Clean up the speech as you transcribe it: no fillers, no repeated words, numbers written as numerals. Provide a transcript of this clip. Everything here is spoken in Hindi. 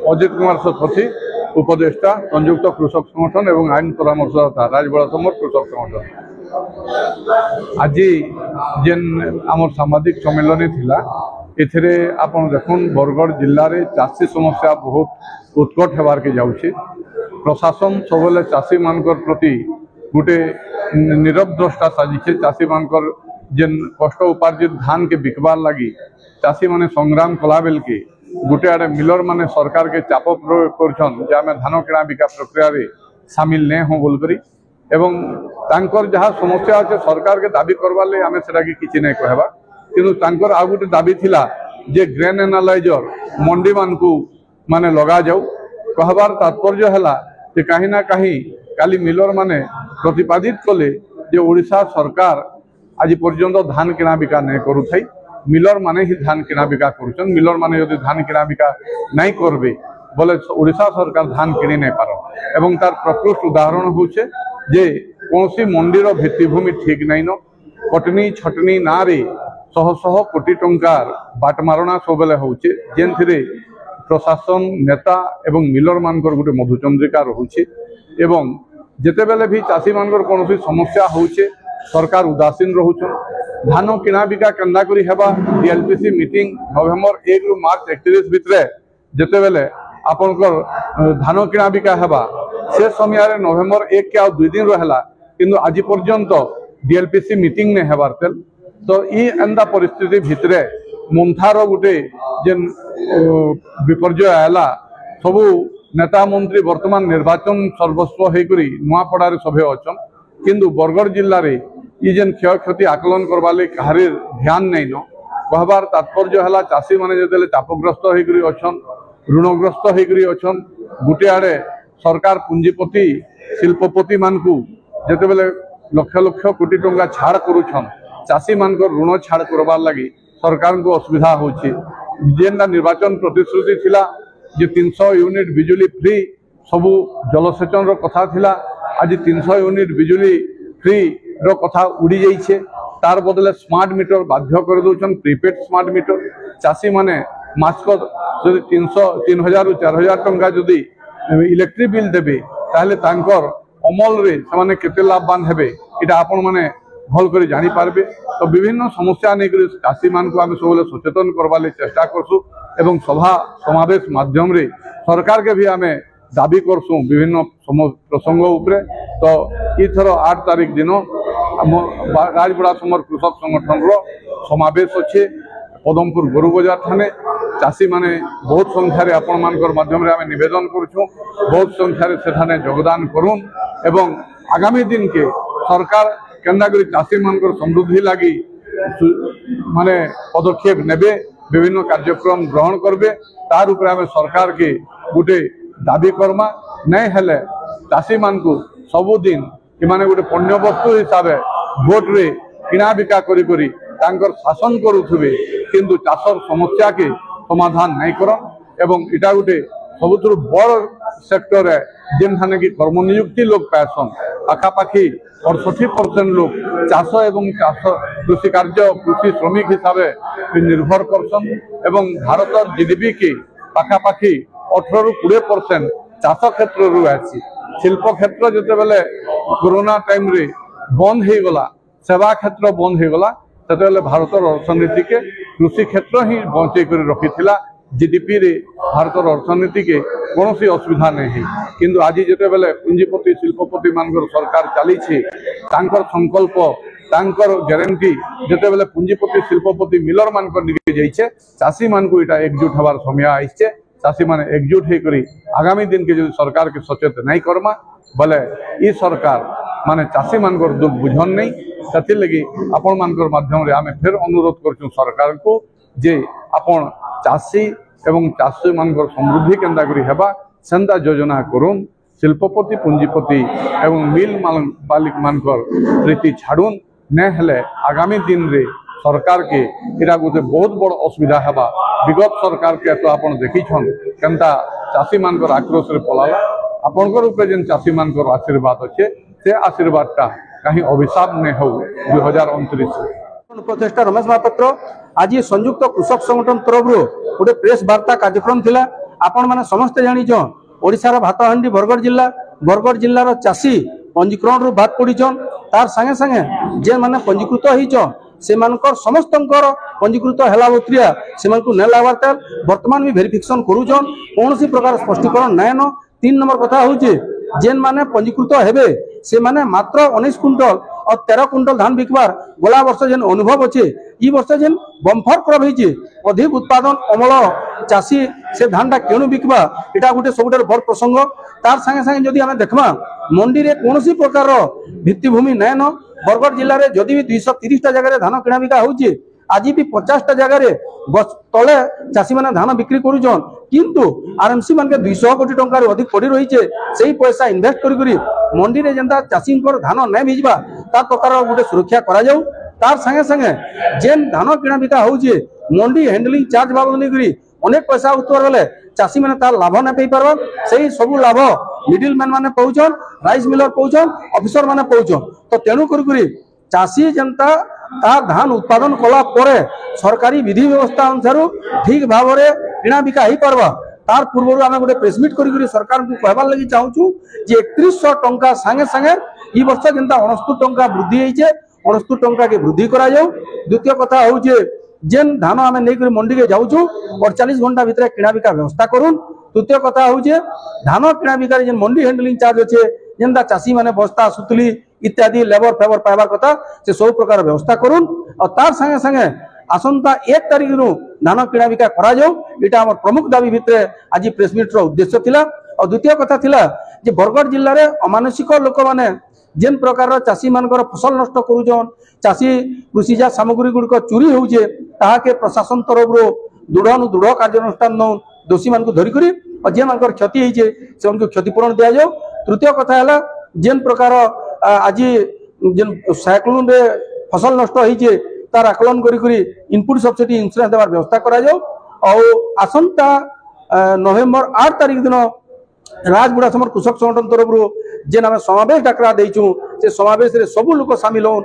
अजित कुमार शतपथी उपदेष्टा संयुक्त कृषक संगठन और आईन परामर्शदाता राजबड़ा समर कृषक संगठन। आज जेन आम सामाजिक सम्मेलन थिला एथिरे आपण देखुन बरगढ़ जिले में चाषी समस्या बहुत उत्कट होबार के जाउछि। प्रशासन सबले चाषी मानकर प्रति गोटे नीरव द्रष्टा साजिछे। चाषी मानकर जेन कष्ट उपार्जित धान के बिकबार लगी चाषी माने संग्राम कला बेल के गोटे आड़े मिलर माने सरकार के चाप प्रयोग कर धान किणा बिका प्रक्रिया रे सामिल नहीं हो बोल करी एवं तांकर जहाँ समस्या अच्छे सरकार के दाबी करवार ले आमे सेटा किछि नहीं कहबा किंतु तांकर आ गोटे दाबी थिला जे ग्रेन एनालाइजर मंडी मानकू माने लगा जाऊ कहबार तात्पर्य हैला जे कहीं ना कहीं काली मिलर माने प्रतिपादित कले जे ओडिशा सरकार आज पर्यंत धान किणा बिका नहीं करुथाई मिलर माने ही धान किणा बिका करुछन। मिलर माने यदि धान किणा बिका नहीं करबे बोले ओडिशा सरकार धान किणी नहीं पार एवं तार प्रकृष्ट उदाहरण होचे जे कौनसी मंडीर भित्तिभूमि ठीक नहीं न कटनी छटनी ना रे शह शह कोटी टंकार बाटमारणा सबले होचे जेनथिरे प्रशासन नेता एवं मिलर मानकर गोटे मधुचंद्रिका रहुचे एवं जेतेबेले भी चाषी मानकर कौनसी समस्या होचे सरकार उदासीन रहुछन। धान किणा बिका केन्दा करी हेबा डीएलपीसी मीटिंग नवेम्बर 1 रु मार्च 31 भितरे जेतेबेले आपनकर धान किणा बिका हेबा से समय रे नवेम्बर 1 के आ 2 दिन रहला किंतु आज पर्यंत डीएलपीसी मीटिंग ने हेबार तेल तो ई एंदा परिस्थिति भितरे मुंथार गोटे जेन विपर्जय आला सबू नेता मंत्री वर्तमान निर्वाचन सर्वस्व होकरी नुआपड़ारे सभे अछन किंतु बरगढ़ जिले में ये जेन क्षय क्षति आकलन करवा कहार ध्यान नहीं न कहबार तात्पर्य है चाषी मैंने जो चापग्रस्त होकरी अछन ऋणग्रस्त होकरी अछन गोटे आड़े सरकार पुंजीपति शिल्पपति मानकू जेतेबेले लक्ष लक्ष कोटी टंका छाड़ करुछन चाषी मानकर ऋण छाड़ करवार लगी सरकार को असुविधा होछि। जेनटा निर्वाचन प्रतिश्रुति थिला जे 300 यूनिट बिजुली फ्री सबू जलसेचन रो कथा थिला आज 300 यूनिट बिजुली फ्री रो कथा उड़ी जाइछे तार बदले स्मार्ट मीटर बाध्य कर दउछन प्रीपेड स्मार्ट मीटर चाषी माने मासक जदि 3000 रु 4000 टंका जदि इलेक्ट्रिक बिल देबे ताहले तांकर अमल रे समाने केते लाभवान हेबे इटा आपण माने भल कर जानी पारबे। तो विभिन्न समस्या नहीं कर चाषी मान को आम सब सचेतन करवा चेष्टा करसु एवं सभा समावेश माध्यम रे सरकार के भी आमे दाबी करसु विभिन्न प्रसंग उपरे। तो इथर 8 तारीख दिन राजबड़ा समर कृषक संगठन रो समावेश अच्छे पदमपुर गोरु बजार थाने चाषी माने बहुत संख्यार आपण मानकर माध्यम रे आमे निवेदन करूछु बहुत संख्यार सेठाने योगदान करूँ एवं आगामी दिन के सरकार केन्दा करी चाषी मानकर समृद्धि लगी माने पदक्षेप नेबे विभिन्न कार्यक्रम ग्रहण करबे तार उपरे आमे सरकार के गोटे दाबी करमा नहीं हेले चाषी मान को सबुदिन इमाने गोटे पुण्य वस्तु हिसाब से भोट रे किणा बिका करी करी तांकर शासन करुथुबे किंतु चाषर समस्या के समाधान नहीं करन एवं इटा गोटे सबुथुर बड़ सेक्टर है जेन थाने की कर्मनियुक्ति लोग पाएसन पाखापाखि 68% लोग चाष एवं चाष कृषि कार्य कृषि श्रमिक हिसाब से निर्भर करसन एवं भारत जीडीपी के पाखापाखि 18 रु 20% चाष क्षेत्र रु आसी शिल्प क्षेत्र जिते बेले कोरोना टाइम रे बंद हो गला सेवा क्षेत्र बंद हो गला सेते भारत अर्थनीति के कृषि क्षेत्र ही बंचे कर रखी जीडीपी रे भारत अर्थनीति के कौन सी असुविधा नहीं किंतु आज जिते बेले पुंजीपति शिल्पपति मानकर सरकार चली संकल्प तांकर गारंटी जिते बेले पुंजीपति शिल्पपति मिलर मानकर निके जाइछे चाषी मान को इटा एकजुट हबार समय आइछे चाषी माने एकजुट होकर आगामी दिन के जो सरकार के सचेत नहीं करमा बोले ई सरकार माने चाषी मानकर दुख बुझन नहीं से लगी आपण मानकर माध्यम रे आमे फिर अनुरोध करछुं सरकार को जे आपण चाषी एवं चाषी मानकर समृद्धि केन्दा करी हेबा सेंदा योजना करूं शिल्पपति पुंजीपति एवं मिल मालिक मानकर प्रीति छाड़ून न हेले आगामी दिन रे सरकार के इरा गोटे बहुत बड़ असुविधा हेबा विगत सरकार के तो आपण देखिछन केनता चाषी मानकर आक्रोश रे पलाला आपनकर ऊपर जेन चाषी मानकर आशीर्वाद अच्छे से आशीर्वादटा कहीं अभिशाप नहीं हो 2029 उपदेष्टा रमेश महापात्र आज संयुक्त कृषक संगठन तरफ गोटे प्रेस वार्ता कार्यक्रम थिला आपण मैंने समस्ते जानिछ ओडिशार भातहांडी बरगढ़ जिल्लार चाषी पंजीकरण रु बात पड़ीछन तार संगे संगे जे माने पंजीकृत होइछन से मानकर समस्तंकर पंजीकृत हैला बत्रिया से मानकु ने लागबार वर्तमान भी वेरिफिकेशन करूछन कोनोसी प्रकार स्पष्टीकरण नायन 3 नंबर कथा होउचे जेन माने पंजीकृत हेबे से माने मात्र 19 कुंटल और 13 कुंटल धान बिकबार गला वर्ष जेन अनुभव अच्छे ई वर्ष जेन बम्फर क्रॉप होइचे अधिक उत्पादन अमल चाषी से धान टा केणु बिकबा एटा गोटे सबुठार बड़ प्रसंग तार संगे संगे जदि आमे देखमा मंडी रे कोनोसी प्रकार भित्तिभूमि नायन बरगढ़ जिल्ला रे जदि भी 230 टा जगह रे धान किणा बिका होउचे आज भी 50 टा जगह रे तले चाषी माने धान बिक्री करूछन किंतु आरएमसी मान के 200 कोटी टंका रे अधिक पड़ी रहिचे सेही पैसा इन्वेस्ट करी मंडी रे जेंता चाषी को धान नै भिजबा ता प्रकार गोटे सुरक्षा करा जाऊ तार संगे संगे जेन धान किणा बिका होउचे मंडी हैंडलिंग चार्ज बाबद नै करी अनेक पैसा उतवर गले चाषी माने तार लाभ नै पई परबा सेही सब लाभ मिडिल मैन माने पहुचन राइस मिलर पहुचन ऑफिसर माने पहुचन तो तेनु करी चाषी जनता तार धान उत्पादन कला परे सरकारी विधि व्यवस्था अनुसार ठीक भाव में किणा बिका ही परबा तार पूर्व आम गोटे प्रेसमिट करी सरकार को कहबार लगी चाहूँ जे 3100 टंका संगे संगे ई वर्ष जेनता 69 टंका वृद्धि होइछे 69 टंका के वृद्धि करा जाऊ। द्वितीय कथा होउछे जेन धान आम नहीं मंडी के जाऊँ 48 घंटा भितर किणा बिका व्यवस्था करूँ। तृतीय कथा होउछे धान किणा बिकार जेन मंडी हैंडलिंग चार्ज अच्छे जेनता चाषी माने बस्ता सुतली इत्यादि लेबर फेवर पाइबार कथा से सब प्रकार व्यवस्था करूँ और तार संगे संगे आसंता 1 तारिख रु धान किणा बिका करा जाऊ। एटा हमर प्रमुख दाबी भितर आज प्रेसमिट रो उद्देश्य थिला। और द्वितीय कथा थिला जे बरगढ़ जिल्ला रे अमानसिक लोक माने जेन प्रकार चाषी मानकर फसल नष्ट करूछन चाषी कृषिजात सामग्री गुड़िक चोरी होउछे ताहाके प्रशासन तरफ दृढ़ कार्यानुष्ठान नौ दोषी मान धरिक और जे मानकर क्षति होइछे से उनको क्षतिपूरण दिया जाऊ। तृतीय कथा है जेन प्रकार आज जेन साइक्लोन रे फसल नष्ट होइछे तार आकलन करी इनपुट सब्सिडी इंश्योरेंस देवार व्यवस्था करा जाऊ। और आसंता नवेम्बर 8 तारिख दिन राजगुड़ा समर कृषक संगठन तरफ जेन आम समावेश डाकरा देचु से समावेश रे सब लोक सामिल हो।